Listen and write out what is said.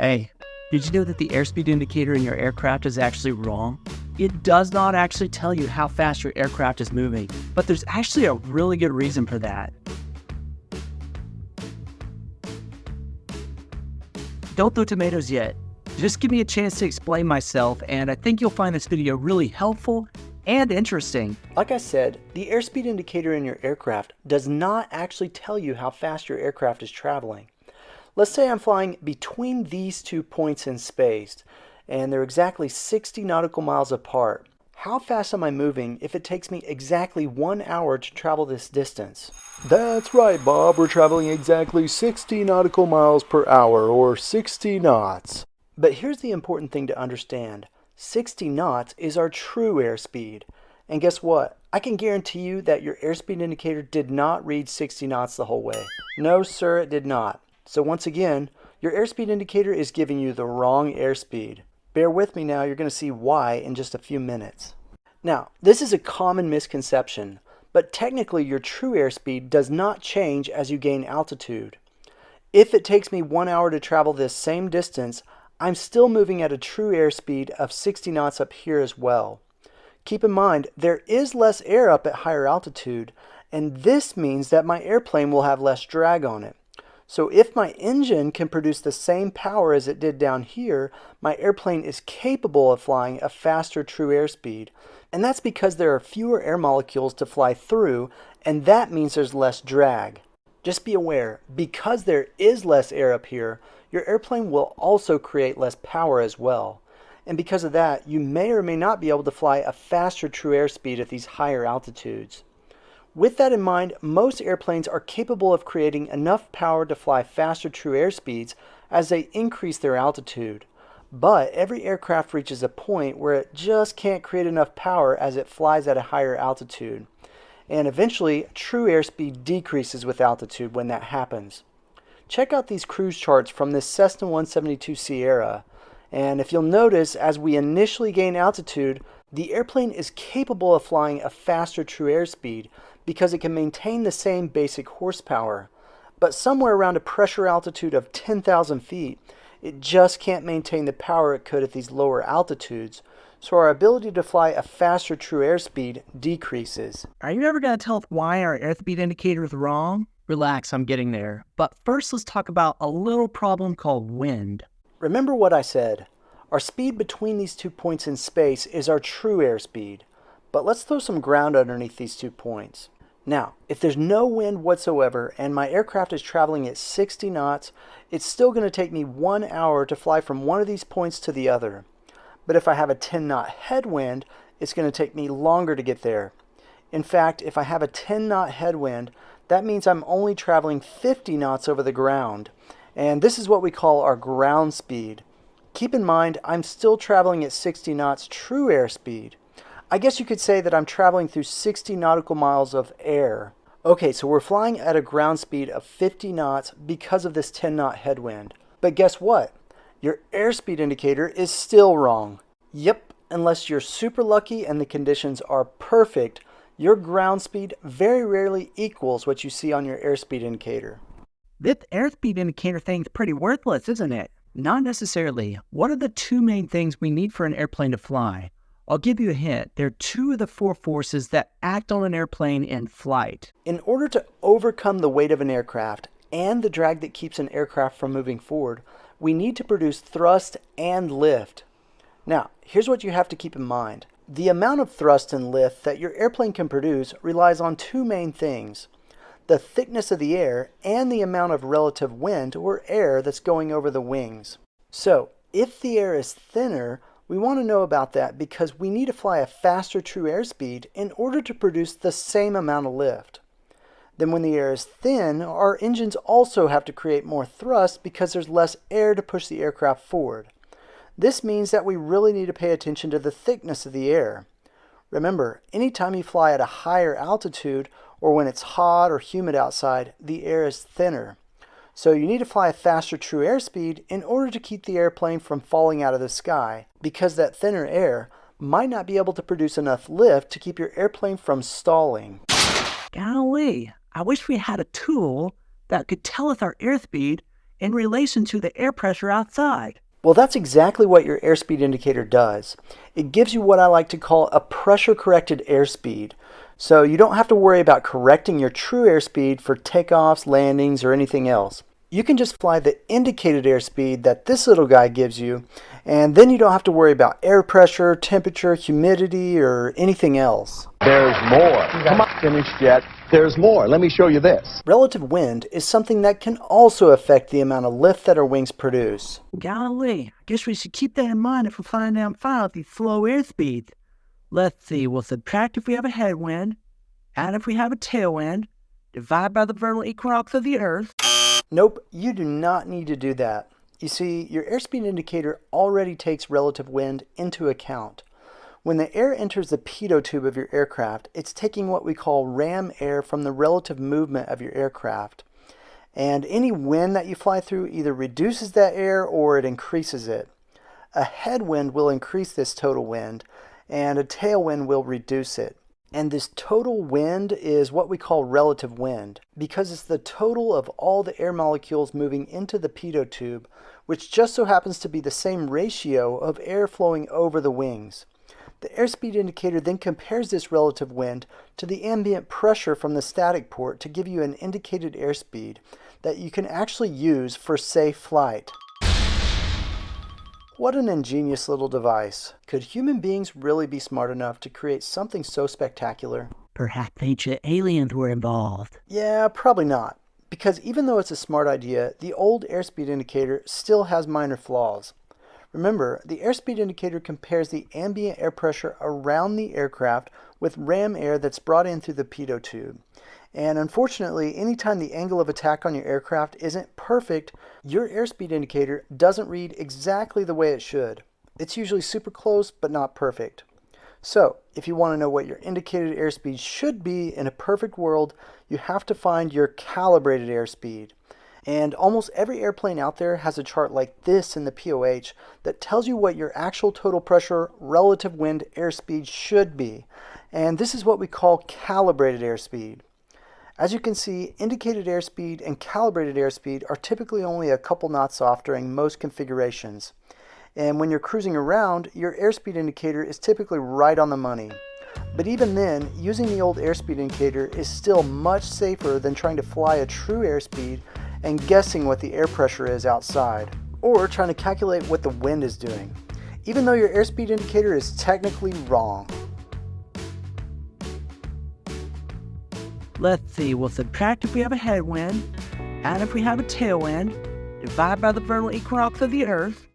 Hey, did you know that the airspeed indicator in your aircraft is actually wrong? It does not actually tell you how fast your aircraft is moving, but there's actually a really good reason for that. Don't throw tomatoes yet. Just give me a chance to explain myself, and I think you'll find this video really helpful and interesting. Like I said, the airspeed indicator in your aircraft does not actually tell you how fast your aircraft is traveling. Let's say I'm flying between these 2 points in space, and they're exactly 60 nautical miles apart. How fast am I moving if it takes me exactly 1 hour to travel this distance? That's right, Bob. We're traveling exactly 60 nautical miles per hour, or 60 knots. But here's the important thing to understand. 60 knots is our true airspeed. And guess what? I can guarantee you that your airspeed indicator did not read 60 knots the whole way. No, sir, it did not. So once again, your airspeed indicator is giving you the wrong airspeed. Bear with me now, you're going to see why in just a few minutes. Now, this is a common misconception, but technically your true airspeed does not change as you gain altitude. If it takes me 1 hour to travel this same distance, I'm still moving at a true airspeed of 60 knots up here as well. Keep in mind, there is less air up at higher altitude, and this means that my airplane will have less drag on it. So if my engine can produce the same power as it did down here, my airplane is capable of flying a faster true airspeed. And that's because there are fewer air molecules to fly through, and that means there's less drag. Just be aware, because there is less air up here, your airplane will also create less power as well. And because of that, you may or may not be able to fly a faster true airspeed at these higher altitudes. With that in mind, most airplanes are capable of creating enough power to fly faster true airspeeds as they increase their altitude. But every aircraft reaches a point where it just can't create enough power as it flies at a higher altitude. And eventually, true airspeed decreases with altitude when that happens. Check out these cruise charts from this Cessna 172 Sierra. And if you'll notice, as we initially gain altitude, the airplane is capable of flying a faster true airspeed because it can maintain the same basic horsepower. But somewhere around a pressure altitude of 10,000 feet, it just can't maintain the power it could at these lower altitudes, so our ability to fly a faster true airspeed decreases. Are you ever going to tell us why our airspeed indicator is wrong? Relax, I'm getting there. But first, let's talk about a little problem called wind. Remember what I said. Our speed between these 2 points in space is our true airspeed. But let's throw some ground underneath these 2 points. Now, if there's no wind whatsoever and my aircraft is traveling at 60 knots, it's still going to take me 1 hour to fly from one of these points to the other. But if I have a 10-knot headwind, it's going to take me longer to get there. In fact, if I have a 10-knot headwind, that means I'm only traveling 50 knots over the ground. And this is what we call our ground speed. Keep in mind, I'm still traveling at 60 knots true airspeed. I guess you could say that I'm traveling through 60 nautical miles of air. Okay, so we're flying at a ground speed of 50 knots because of this 10-knot headwind. But guess what? Your airspeed indicator is still wrong. Yep, unless you're super lucky and the conditions are perfect, your ground speed very rarely equals what you see on your airspeed indicator. This airspeed indicator thing's pretty worthless, isn't it? Not necessarily. What are the 2 main things we need for an airplane to fly? I'll give you a hint. They're 2 of the 4 forces that act on an airplane in flight. In order to overcome the weight of an aircraft and the drag that keeps an aircraft from moving forward, we need to produce thrust and lift. Now, here's what you have to keep in mind. The amount of thrust and lift that your airplane can produce relies on 2 main things: the thickness of the air and the amount of relative wind or air that's going over the wings. So, if the air is thinner, we want to know about that because we need to fly a faster true airspeed in order to produce the same amount of lift. Then when the air is thin, our engines also have to create more thrust because there's less air to push the aircraft forward. This means that we really need to pay attention to the thickness of the air. Remember, anytime you fly at a higher altitude or when it's hot or humid outside, the air is thinner. So you need to fly a faster true airspeed in order to keep the airplane from falling out of the sky, because that thinner air might not be able to produce enough lift to keep your airplane from stalling. Golly, I wish we had a tool that could tell us our airspeed in relation to the air pressure outside. Well, that's exactly what your airspeed indicator does. It gives you what I like to call a pressure-corrected airspeed. So you don't have to worry about correcting your true airspeed for takeoffs, landings, or anything else. You can just fly the indicated airspeed that this little guy gives you, and then you don't have to worry about air pressure, temperature, humidity, or anything else. There's more. Come on, finished yet. There's more. Let me show you this. Relative wind is something that can also affect the amount of lift that our wings produce. Golly, I guess we should keep that in mind if we're flying down file at these slow airspeeds. Let's see, we'll subtract if we have a headwind, add if we have a tailwind, divide by the vernal equinox of the Earth. Nope, you do not need to do that. You see, your airspeed indicator already takes relative wind into account. When the air enters the pitot tube of your aircraft, it's taking what we call ram air from the relative movement of your aircraft. And any wind that you fly through either reduces that air or it increases it. A headwind will increase this total wind, and a tailwind will reduce it. And this total wind is what we call relative wind, because it's the total of all the air molecules moving into the pitot tube, which just so happens to be the same ratio of air flowing over the wings. The airspeed indicator then compares this relative wind to the ambient pressure from the static port to give you an indicated airspeed that you can actually use for safe flight. What an ingenious little device. Could human beings really be smart enough to create something so spectacular? Perhaps ancient aliens were involved. Yeah, probably not. Because even though it's a smart idea, the old airspeed indicator still has minor flaws. Remember, the airspeed indicator compares the ambient air pressure around the aircraft with ram air that's brought in through the pitot tube. And unfortunately, anytime the angle of attack on your aircraft isn't perfect, your airspeed indicator doesn't read exactly the way it should. It's usually super close, but not perfect. So, if you want to know what your indicated airspeed should be in a perfect world, you have to find your calibrated airspeed. And almost every airplane out there has a chart like this in the POH that tells you what your actual total pressure relative wind airspeed should be. And this is what we call calibrated airspeed. As you can see, indicated airspeed and calibrated airspeed are typically only a couple knots off during most configurations. And when you're cruising around, your airspeed indicator is typically right on the money. But even then, using the old airspeed indicator is still much safer than trying to fly a true airspeed and guessing what the air pressure is outside, or trying to calculate what the wind is doing, even though your airspeed indicator is technically wrong. Let's see, we'll subtract if we have a headwind, add if we have a tailwind, divide by the vernal equinox of the Earth.